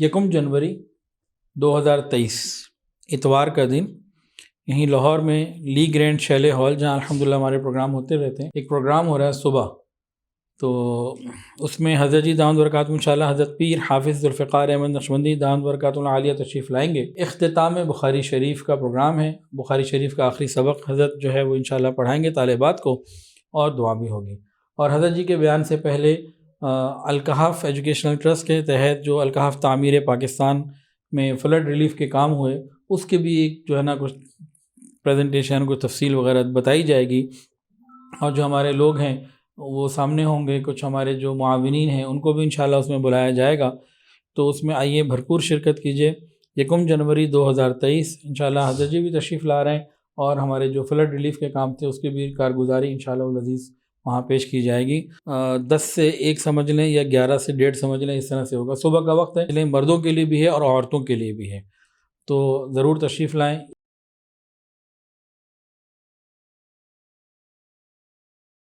یکم جنوری 2023 اتوار کا دن یہیں لاہور میں لی گرینڈ شیلے ہال، جہاں الحمدللہ ہمارے پروگرام ہوتے رہتے ہیں، ایک پروگرام ہو رہا ہے صبح، تو اس میں حضرت جی دامت برکاتہ انشاءاللہ حضرت پیر حافظ ذوالفقار احمد نقشبندی دامت برکاتہ العالیہ تشریف لائیں گے۔ اختتام بخاری شریف کا پروگرام ہے، بخاری شریف کا آخری سبق حضرت جو ہے وہ انشاءاللہ پڑھائیں گے طالبات کو، اور دعا بھی ہوگی۔ اور حضرت جی کے بیان سے پہلے الکحف ایجوکیشنل ٹرسٹ کے تحت جو الکحف تعمیر پاکستان میں فلڈ ریلیف کے کام ہوئے، اس کے بھی ایک جو ہے نا کچھ پریزنٹیشن، کچھ تفصیل وغیرہ بتائی جائے گی، اور جو ہمارے لوگ ہیں وہ سامنے ہوں گے، کچھ ہمارے جو معاونین ہیں ان کو بھی انشاءاللہ اس میں بلایا جائے گا، تو اس میں آئیے بھرپور شرکت کیجیے۔ یکم جنوری 2023 انشاءاللہ حضرت جی بھی تشریف لا رہے ہیں، اور ہمارے جو فلڈ ریلیف کے کام تھے اس کی بھی کارگزاری انشاءاللہ العزیز وہاں پیش کی جائے گی۔ 10 سے 1 سمجھ لیں یا 11 سے 1:30 سمجھ لیں، اس طرح سے ہوگا۔ صبح کا وقت ہے، مردوں کے لیے بھی ہے اور عورتوں کے لیے بھی ہے، تو ضرور تشریف لائیں۔